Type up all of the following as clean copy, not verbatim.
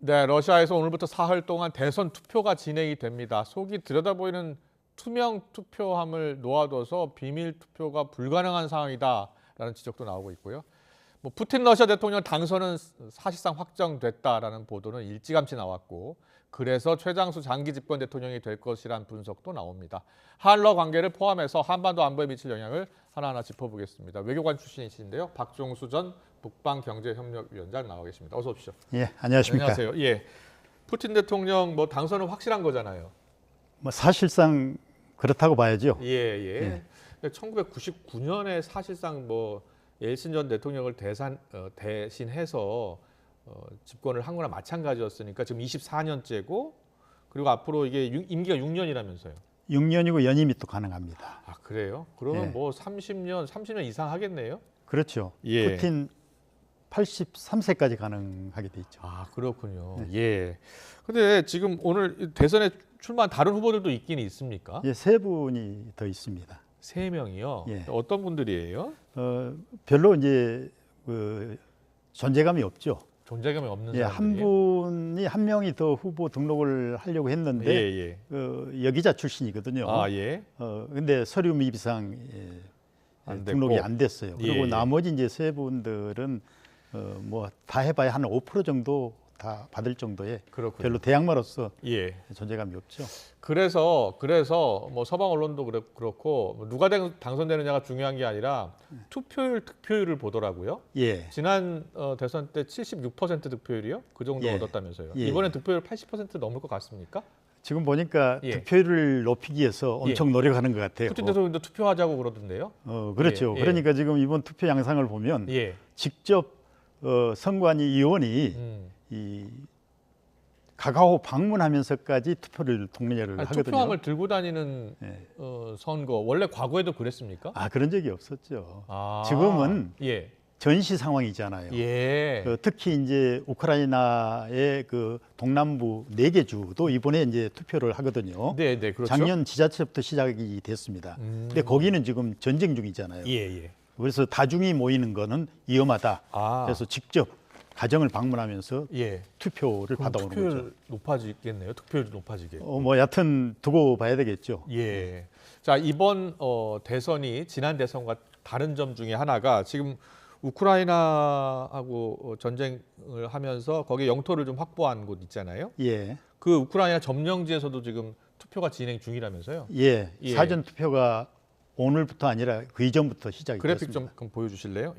네, 러시아에서 오늘부터 사흘 동안 대선 투표가 진행이 됩니다. 속이 들여다보이는 투명 투표함을 놓아둬서 비밀 투표가 불가능한 상황이다라는 지적도 나오고 있고요. 푸틴 러시아 대통령 당선은 사실상 확정됐다라는 보도는 일찌감치 나왔고, 그래서 최장수 장기 집권 대통령이 될 것이란 분석도 나옵니다. 한러 관계를 포함해서 한반도 안보에 미칠 영향을 하나하나 짚어보겠습니다. 외교관 출신이신데요, 박종수 전 북방경제협력위원장 나와 계십니다. 어서 오십시오. 예, 안녕하십니까. 안녕하세요. 예, 푸틴 대통령 당선은 확실한 거잖아요. 사실상 그렇다고 봐야죠. 예. 1999년에 사실상 옐신 전 대통령을 대신해서 집권을 한 거나 마찬가지였으니까 지금 24년째고, 그리고 앞으로 이게 임기가 6년이라면서요. 6년이고 연임이 또 가능합니다. 아, 그래요? 그러면 예. 30년 이상 하겠네요? 그렇죠. 예. 푸틴 83세까지 가능하게 돼 있죠. 아, 그렇군요. 예. 근데 지금 오늘 대선에 출마한 다른 후보들도 있긴 있습니까? 예, 세 분이 더 있습니다. 3명이요? 예. 어떤 분들이에요? 별로 이제 존재감이 없죠. 존재감이 없는 예, 한 명이 더 후보 등록을 하려고 했는데 여기자 출신이거든요. 아, 예. 근데 서류 미비상 등록이 안 됐어요. 그리고 나머지 이제 세 분들은 다 해봐야 한 5% 정도 다 받을 정도의 그렇군요. 별로 대항마로서 예. 존재감이 없죠. 그래서 서방 언론도 그렇고 누가 당선되느냐가 중요한 게 아니라 투표율, 득표율을 보더라고요. 예. 지난 대선 때 76% 득표율이요? 그 정도 얻었다면서요. 예. 이번엔 득표율 80% 넘을 것 같습니까? 지금 보니까 득표율을 높이기 위해서 엄청 노력하는 것 같아요. 푸틴 대통령도 투표하자고 그러던데요. 그렇죠. 그러니까 지금 이번 투표 양상을 보면 직접 선관위 의원이 이 가가오 방문하면서까지 투표를 독려를 하거든요. 투표함을 들고 다니는 선거, 원래 과거에도 그랬습니까? 그런 적이 없었죠. 지금은 전시 상황이잖아요. 특히 이제 우크라이나의 동남부 4개 주도 이번에 이제 투표를 하거든요. 네, 그렇죠. 작년 지자체부터 시작이 됐습니다. 근데 거기는 지금 전쟁 중이잖아요. 그래서 다중이 모이는 거는 위험하다. 그래서 직접 가정을 방문하면서 투표를 받아오는 거죠. 투표율 높아지겠네요. 투표율이 높아지게. 여하튼 두고 봐야 되겠죠. 자, 이번 대선이 지난 대선과 다른 점 중에 하나가 지금 우크라이나하고 전쟁을 하면서 거기에 영토를 좀 확보한 곳 있잖아요. 그 우크라이나 점령지에서도 지금 투표가 진행 중이라면서요. 사전 투표가 오늘부터 아니라 그 이전부터 시작이 그래픽 됐습니다. 좀 보여주실래요?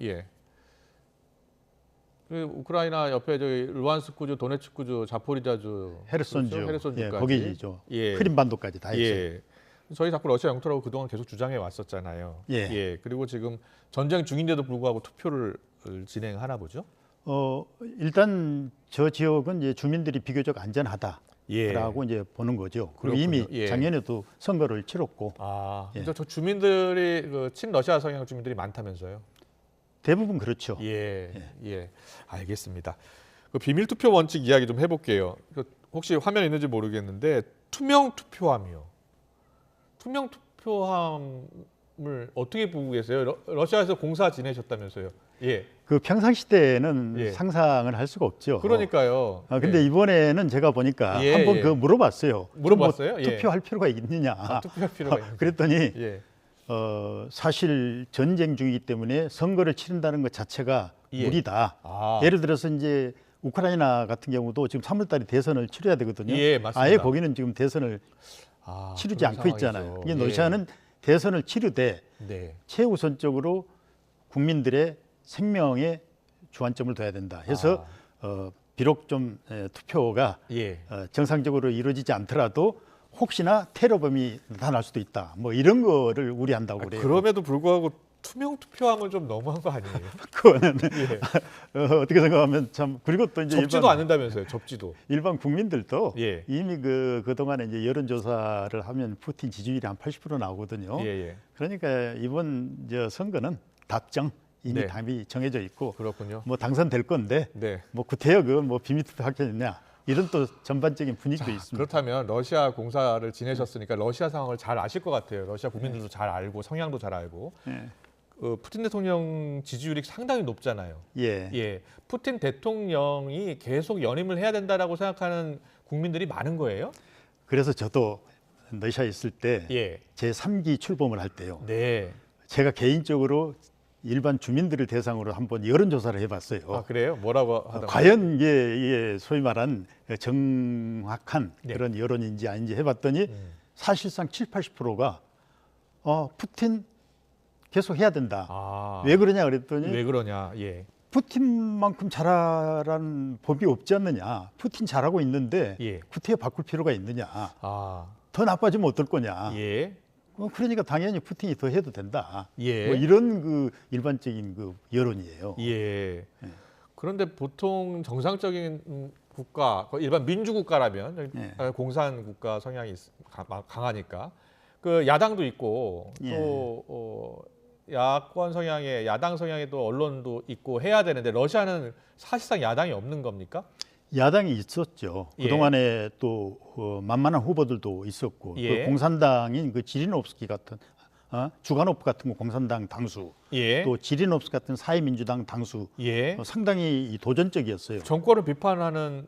그 우크라이나 옆에 루안스크주, 도네츠크주, 자포리자주, 헤르손주, 헤르손주까지 거기죠. 크림반도까지 다 있어요. 저희 자꾸 러시아 영토라고 그동안 계속 주장해 왔었잖아요. 그리고 지금 전쟁 중인데도 불구하고 투표를 진행하나 보죠? 일단 저 지역은 이제 주민들이 비교적 안전하다라고 이제 보는 거죠. 그리고 이미 작년에도 선거를 치렀고. 저 주민들이 친러시아 성향 주민들이 많다면서요? 대부분 그렇죠. 알겠습니다. 비밀 투표 원칙 이야기 좀 해볼게요. 혹시 화면 있는지 모르겠는데 투명 투표함이요. 투명 투표함을 어떻게 보고 계세요? 러시아에서 공사 지내셨다면서요? 그 평상시 때는 상상을 할 수가 없죠. 그러니까요. 근데 이번에는 제가 보니까 한번 물어봤어요. 물어봤어요? 투표할 필요가 있느냐. 투표할 필요가 있느냐. 그랬더니 사실 전쟁 중이기 때문에 선거를 치른다는 것 자체가 무리다. 예를 들어서 이제 우크라이나 같은 경우도 지금 3월달에 대선을 치러야 되거든요. 맞습니다. 아예 거기는 지금 대선을 치르지 않고 있잖아요. 러시아는 대선을 치르되 최우선적으로 국민들의 생명에 주안점을 둬야 된다. 해서 비록 좀 투표가 정상적으로 이루어지지 않더라도 혹시나 테러범이 나타날 수도 있다. 이런 거를 우려한다고 그래요. 그럼에도 불구하고 투명 투표함은 좀 너무한 거 아니에요? 그거는 어떻게 생각하면 참. 그리고 또 이제 접지도 않는다면서요? 접지도. 일반 국민들도 이미 그동안에 이제 여론조사를 하면 푸틴 지지율이 한 80% 나오거든요. 그러니까 이번 선거는 답정 이미 답이 정해져 있고. 그렇군요. 당선될 건데 구태여 비밀 투표 하겠느냐. 이런 또 전반적인 분위기도 있습니다. 그렇다면 러시아 공사를 지내셨으니까 러시아 상황을 잘 아실 것 같아요. 러시아 국민들도 잘 알고 성향도 잘 알고. 푸틴 대통령 지지율이 상당히 높잖아요. 예. 예, 푸틴 대통령이 계속 연임을 해야 된다라고 생각하는 국민들이 많은 거예요? 그래서 저도 러시아에 있을 때 예. 제 3기 출범을 할 때요. 네. 제가 개인적으로 일반 주민들을 대상으로 한번 여론조사를 해봤어요. 아, 그래요? 뭐라고 하던가요? 과연 이게 소위 말한 정확한 네. 그런 여론인지 아닌지 해봤더니 사실상 70~80%가 푸틴 계속 해야 된다. 아, 왜 그러냐 그랬더니 왜 그러냐? 예. 푸틴만큼 잘하라는 법이 없지 않느냐. 푸틴 잘하고 있는데 예. 구태여 바꿀 필요가 있느냐. 아, 더 나빠지면 어떨 거냐. 예. 그러니까 당연히 푸틴이 더 해도 된다. 예. 뭐 이런 그 일반적인 그 여론이에요. 예. 그런데 보통 정상적인 국가, 일반 민주 국가라면 예. 공산 국가 성향이 강하니까 그 야당도 있고 예. 또 야권 성향의 야당 성향의 또 언론도 있고 해야 되는데 러시아는 사실상 야당이 없는 겁니까? 야당이 있었죠. 예. 그동안에 또 만만한 후보들도 있었고 예. 그 공산당인 그 지리노프스키 같은 주가노프 같은 거 공산당 당수 예. 또 지리노프스키 같은 사회민주당 당수 예. 상당히 도전적이었어요. 정권을 비판하는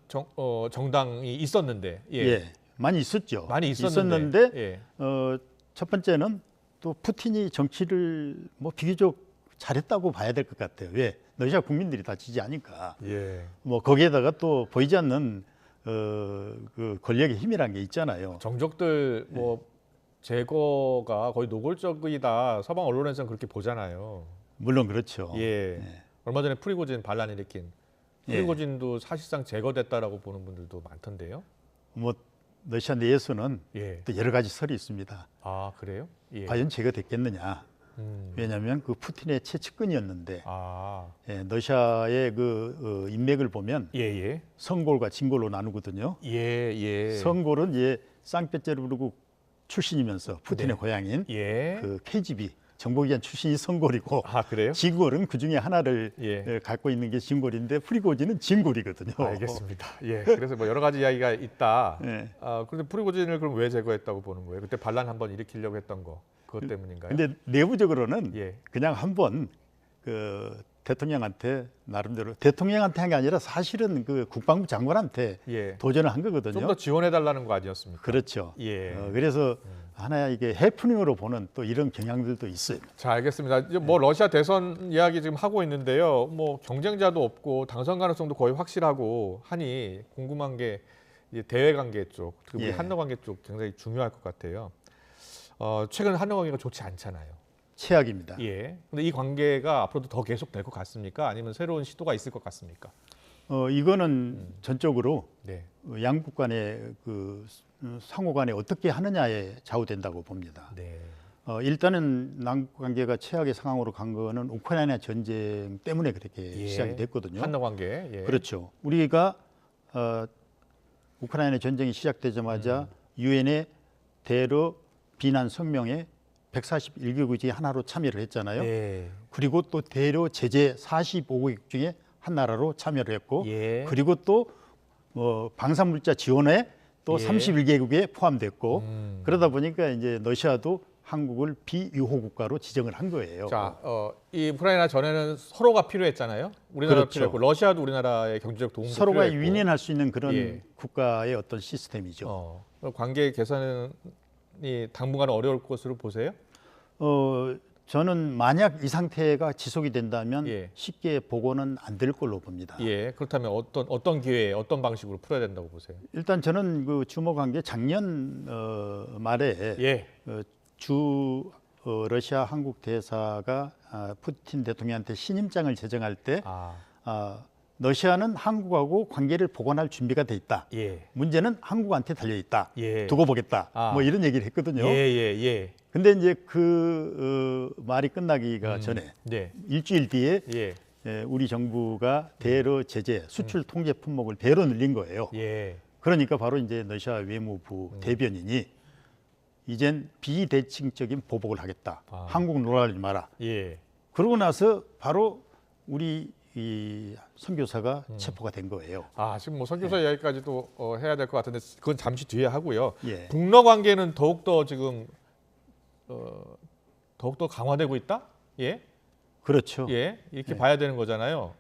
정당이 있었는데 예. 많이 있었죠. 많이 있었는데 예. 첫 번째는 또 푸틴이 정치를 뭐 비교적 잘했다고 봐야 될 것 같아요. 왜? 러시아 국민들이 다 지지하니까. 예. 뭐 거기에다가 또 보이지 않는 그 권력의 힘이란 게 있잖아요. 정적들 뭐 제거가 거의 노골적이다. 서방 언론에서는 그렇게 보잖아요. 물론 그렇죠. 예. 얼마 전에 프리고진 반란 일으킨 프리고진도 사실상 제거됐다라고 보는 분들도 많던데요. 뭐 러시아 내에서는 예. 또 여러 가지 설이 있습니다. 아, 그래요? 예. 과연 제거됐겠느냐? 왜냐하면 그 푸틴의 최측근이었는데 아. 러시아의 그 인맥을 보면 예, 예. 성골과 진골로 나누거든요. 예, 예. 성골은 상페테르부르크 출신이면서 푸틴의 네. 고향인 예. 그 KGB 정보기관 출신이 성골이고 아, 그래요? 진골은 그 중에 하나를 예. 갖고 있는 게 진골인데 프리고진은 진골이거든요. 알겠습니다. 예. 그래서 뭐 여러 가지 이야기가 있다. 예. 그런데 프리고진을 그럼 왜 제거했다고 보는 거예요? 그때 반란 한번 일으키려고 했던 거 그것 때문인가요? 근데 내부적으로는 예. 그냥 한번 그 대통령한테 나름대로 대통령한테 한 게 아니라 사실은 그 국방부 장관한테 예. 도전을 한 거거든요. 좀 더 지원해달라는 거 아니었습니까? 그렇죠. 예. 그래서 하나 이게 해프닝으로 보는 또 이런 경향들도 있어요. 자, 알겠습니다. 이제 뭐 러시아 대선 이야기 지금 하고 있는데요. 뭐 경쟁자도 없고 당선 가능성도 거의 확실하고 하니 궁금한 게 이제 대외 관계 쪽, 특히 우리 예. 한러 관계 쪽 굉장히 중요할 것 같아요. 최근 한러 관계가 좋지 않잖아요. 최악입니다. 예. 근데 이 관계가 앞으로도 더 계속될 것 같습니까? 아니면 새로운 시도가 있을 것 같습니까? 이거는 전적으로 네. 양국 간의 그 상호 간에 어떻게 하느냐에 좌우된다고 봅니다. 네. 일단은 남북 관계가 최악의 상황으로 간 거는 우크라이나 전쟁 때문에 그렇게 예. 시작이 됐거든요. 한러 관계. 예. 그렇죠. 우리가 우크라이나 전쟁이 시작되자마자 유엔의 대러 비난 성명에 141개국 중에 하나로 참여를 했잖아요. 네. 그리고 또 대러 제재 45개국 중에 한 나라로 참여를 했고, 예. 그리고 또 방사물자 지원에 또 예. 31개국에 포함됐고, 그러다 보니까 이제 러시아도 한국을 비유호 국가로 지정을 한 거예요. 자, 이 우크라이나 전에는 서로가 필요했잖아요. 우리나라가 그렇죠. 필요했고 러시아도 우리나라의 경제적 도움도 서로가 필요했고. 윈윈할 수 있는 그런 예. 국가의 어떤 시스템이죠. 관계 개선이 당분간 어려울 것으로 보세요? 저는 만약 이 상태가 지속이 된다면 예. 쉽게 복원은 안 될 걸로 봅니다. 예. 그렇다면 어떤 기회에 어떤 방식으로 풀어야 된다고 보세요? 일단 저는 그 주목한 게 작년 말에 예. 러시아 한국 대사가 푸틴 대통령한테 신임장을 제정할 때 러시아는 한국하고 관계를 복원할 준비가 돼 있다. 예. 문제는 한국한테 달려 있다. 예. 두고 보겠다. 뭐 이런 얘기를 했거든요. 예. 근데 이제 그 말이 끝나기가 전에 네. 일주일 뒤에 예. 우리 정부가 대러 제재 수출 통제 품목을 배로 늘린 거예요. 예. 그러니까 바로 이제 러시아 외무부 대변인이 이젠 비대칭적인 보복을 하겠다. 한국 놀아주지 마라. 예. 그러고 나서 바로 우리 이 선교사가 체포가 된 거예요. 지금 뭐 선교사 이야기까지도 해야 될 것 같은데 그건 잠시 뒤에 하고요. 예. 북러 관계는 더욱더 지금 더욱더 강화되고 있다? 예. 그렇죠. 예, 이렇게 예. 봐야 되는 거잖아요.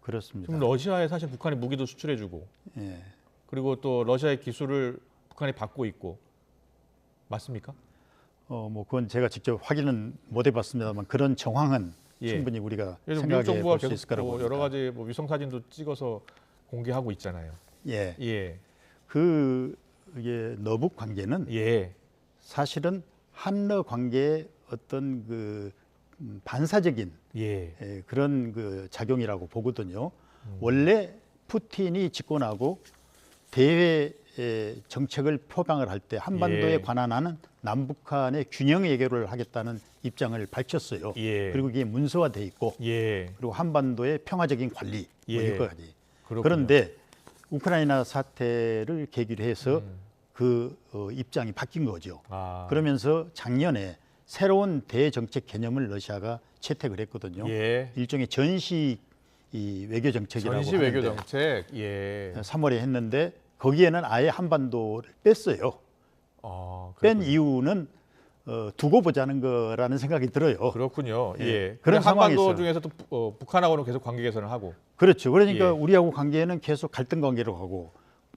그렇습니다. 지금 러시아에 사실 북한이 무기도 수출해주고, 예. 그리고 또 러시아의 기술을 북한이 받고 있고, 맞습니까? 뭐 그건 제가 직접 확인은 못 해봤습니다만 그런 정황은 예. 충분히 우리가 그래서 미국 생각해 정부가 볼 수 있을 계속 거라고 뭐 봅니다. 여러 가지 뭐 위성 사진도 찍어서 공개하고 있잖아요. 예. 예, 이게 너북 관계는 예, 사실은 한러 관계의 어떤 반사적인 예, 그런 작용이라고 보거든요. 원래 푸틴이 집권하고 대외 정책을 표방을 할 때 한반도에 예. 관한 하는 남북한의 균형 해결을 하겠다는 입장을 밝혔어요. 예. 그리고 그게 문서화돼 있고 예. 그리고 한반도의 평화적인 관리 뭐 예. 이거까지. 그렇군요. 그런데 우크라이나 사태를 계기로 해서 입장이 바뀐 거죠. 아. 그러면서 작년에 새로운 대정책 개념을 러시아가 채택을 했거든요. 예. 일종의 전시 이 외교 정책이라고 전시 외교 하는데 정책. 예. 3월에 했는데 거기에는 아예 한반도를 뺐어요. 뺀 그렇군요. 이유는 두고 보자는 거라는 생각이 들어요. 그렇군요. 예. 예. 그런 한반도 상황에서. 중에서도 북한하고는 계속 관계 개선을 하고. 그렇죠. 그러니까 예. 우리하고 관계는 계속 갈등 관계로 가고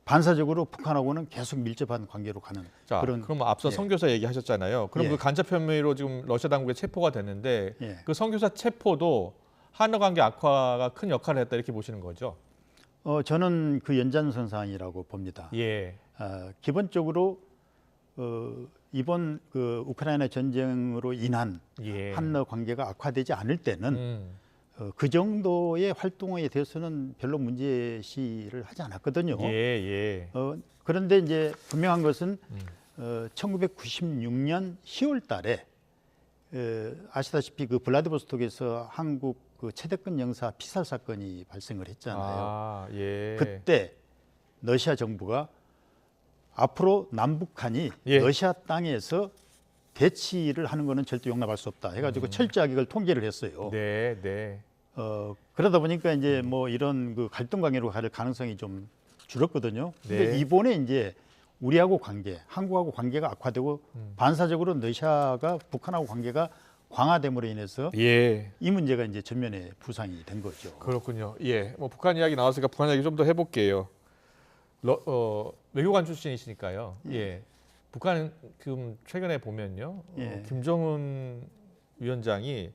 반사적으로 북한하고는 계속 밀접한 관계로 가는 자, 그런. 그럼 앞서 예. 선교사 얘기하셨잖아요. 그럼 예. 그 간첩 혐의로 지금 러시아 당국에 체포가 됐는데 예. 그 선교사 체포도 한러 관계 악화가 큰 역할을 했다 이렇게 보시는 거죠? 저는 그 연장선상이라고 봅니다. 예. 기본적으로 이번 우크라이나 전쟁으로 인한 예. 한러 관계가 악화되지 않을 때는 그 정도의 활동에 대해서는 별로 문제시를 하지 않았거든요. 예, 예. 그런데 이제 분명한 것은 1996년 10월 달에 아시다시피 그 블라디보스톡에서 한국 그 최덕근 영사 피살 사건이 발생을 했잖아요. 예. 그때 러시아 정부가 앞으로 남북한이 예. 러시아 땅에서 대치를 하는 것은 절대 용납할 수 없다 해가지고 철저하게 이걸 통제를 했어요. 네, 네. 그러다 보니까 이제 뭐 이런 그 갈등 관계로 갈 가능성이 좀 줄었거든요. 근데 네. 이번에 이제 우리하고 관계, 한국하고 관계가 악화되고 반사적으로 러시아가 북한하고 관계가 강화됨으로 인해서 예. 이 문제가 이제 전면에 부상이 된 거죠. 그렇군요. 예. 뭐 북한 이야기 나왔으니까 북한 이야기 좀 더 해볼게요. 외교관 출신이시니까요. 예. 북한은 지금 최근에 보면요, 예. 김정은 위원장이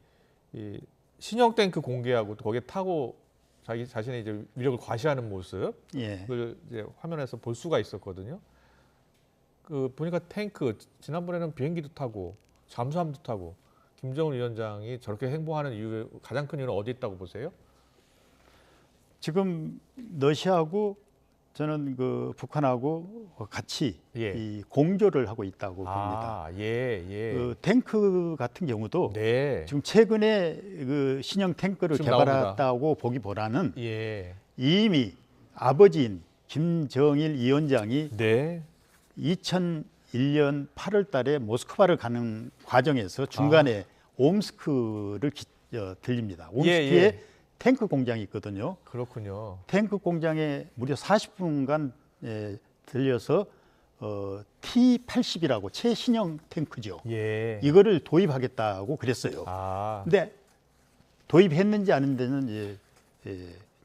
이 신형 탱크 공개하고 또 거기에 타고 자기 자신의 이제 위력을 과시하는 모습, 예. 그걸 이제 화면에서 볼 수가 있었거든요. 그 보니까 탱크 지난번에는 비행기도 타고 잠수함도 타고 김정은 위원장이 저렇게 행보하는 이유의 가장 큰 이유는 어디 있다고 보세요? 지금 러시아하고 저는 북한하고 같이 예. 이 공조를 하고 있다고 봅니다. 아, 예, 예. 탱크 같은 경우도 네. 지금 최근에 그 신형 탱크를 지금 개발했다고 보기보다는 예. 이미 아버지인 김정일 위원장이 네. 2001년 8월 달에 모스크바를 가는 과정에서 중간에 옴스크를 들립니다. 옴스크에 예. 탱크 공장이 있거든요. 그렇군요. 탱크 공장에 무려 40분간 들려서 T-80이라고 최신형 탱크죠. 예. 이거를 도입하겠다고 그랬어요. 아. 근데 도입했는지 아닌지는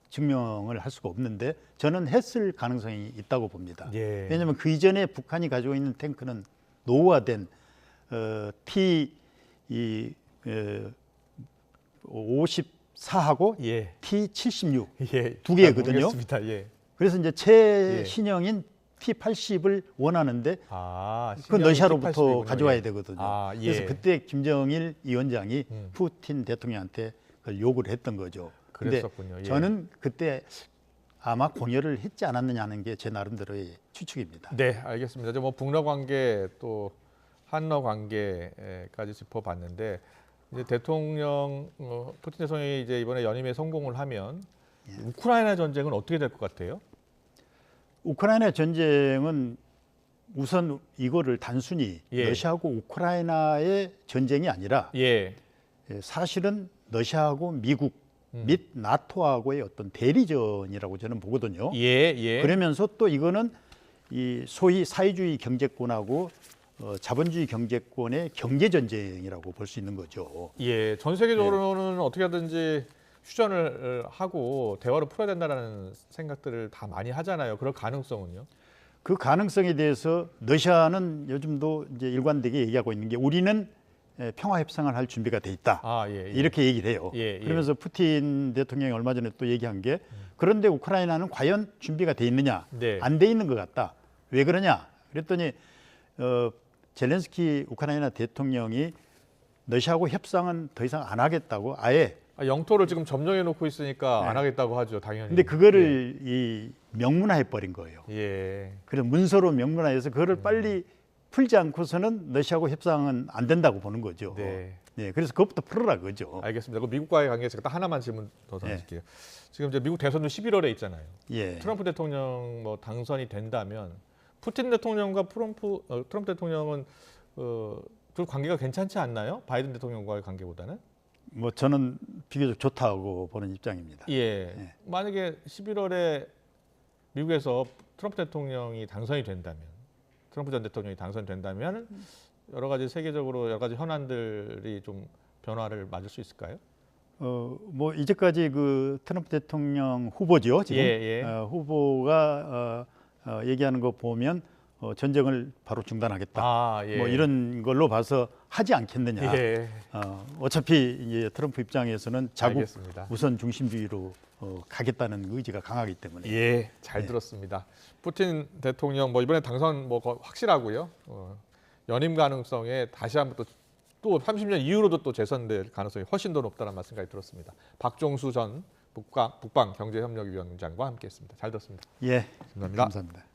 증명을 할 수가 없는데 저는 했을 가능성이 있다고 봅니다. 예. 왜냐하면 그 이전에 북한이 가지고 있는 탱크는 노후화된 T-54하고 예. T-76 예. 두 개거든요. 모르겠습니다. 예. 그래서 이제 최신형인 T-80을 원하는데 아, 그건 러시아로부터 T-80이군요. 가져와야 예. 되거든요. 아, 예. 그래서 그때 김정일 위원장이 푸틴 대통령한테 그걸 요구를 했던 거죠. 근데 그랬었군요. 예. 저는 그때 아마 공여를 했지 않았느냐 하는 게 제 나름대로의 추측입니다. 네, 알겠습니다. 이제 뭐 북러 관계 또 한러 관계까지 짚어봤는데 이제 대통령 푸틴 대통령이 이제 이번에 연임에 성공을 하면 우크라이나 전쟁은 어떻게 될 것 같아요? 우크라이나 전쟁은 우선 이거를 단순히 예. 러시아하고 우크라이나의 전쟁이 아니라 예. 사실은 러시아하고 미국 및 나토하고의 어떤 대리전이라고 저는 보거든요. 예, 예. 그러면서 또 이거는 이 소위 사회주의 경제권하고 자본주의 경제권의 경제 전쟁이라고 볼 수 있는 거죠. 예, 전 세계적으로는 어떻게 하든지 휴전을 하고 대화로 풀어야 된다는 생각들을 다 많이 하잖아요. 그럴 가능성은요? 그 가능성에 대해서 러시아는 요즘도 이제 일관되게 얘기하고 있는 게 우리는 평화 협상을 할 준비가 돼 있다. 이렇게 얘기를 해요. 그러면서 푸틴 대통령이 얼마 전에 또 얘기한 게 그런데 우크라이나는 과연 준비가 돼 있느냐? 안 돼 있는 것 같다. 왜 그러냐? 그랬더니 젤렌스키 우크라이나 대통령이 러시아하고 협상은 더 이상 안 하겠다고 아예 영토를 지금 점령해 놓고 있으니까 안 하겠다고 하죠, 당연히. 근데 그거를 이 명문화해 버린 거예요. 그래서 문서로 명문화해서 그거를 빨리 풀지 않고서는 러시아하고 협상은 안 된다고 보는 거죠. 그래서 그것부터 풀어라 그거죠. 알겠습니다. 그 미국과의 관계 제가 딱 하나만 질문 더 던질게요. 지금 이제 미국 대선도 11월에 있잖아요. 트럼프 대통령 뭐 당선이 된다면 푸틴 대통령과 트럼프 대통령은 둘 관계가 괜찮지 않나요? 바이든 대통령과의 관계보다는? 뭐 저는 비교적 좋다고 보는 입장입니다. 만약에 11월에 미국에서 트럼프 대통령이 당선이 된다면, 트럼프 전 대통령이 당선된다면 여러 가지 세계적으로 여러 가지 현안들이 좀 변화를 맞을 수 있을까요? 뭐 이제까지 그 트럼프 대통령 후보죠 지금 후보가 얘기하는 거 보면 전쟁을 바로 중단하겠다. 뭐 이런 걸로 봐서 하지 않겠느냐. 어차피 이제 트럼프 입장에서는 자국 우선 중심주의로 가겠다는 의지가 강하기 때문에. 잘 들었습니다. 푸틴 대통령 뭐 이번에 당선 뭐 확실하고요. 연임 가능성에 다시 한번 또 30년 이후로도 또 재선될 가능성이 훨씬 더 높다는 말씀까지 들었습니다. 박종수 전 북방 경제협력위원장과 함께했습니다. 잘 들었습니다. 감사합니다.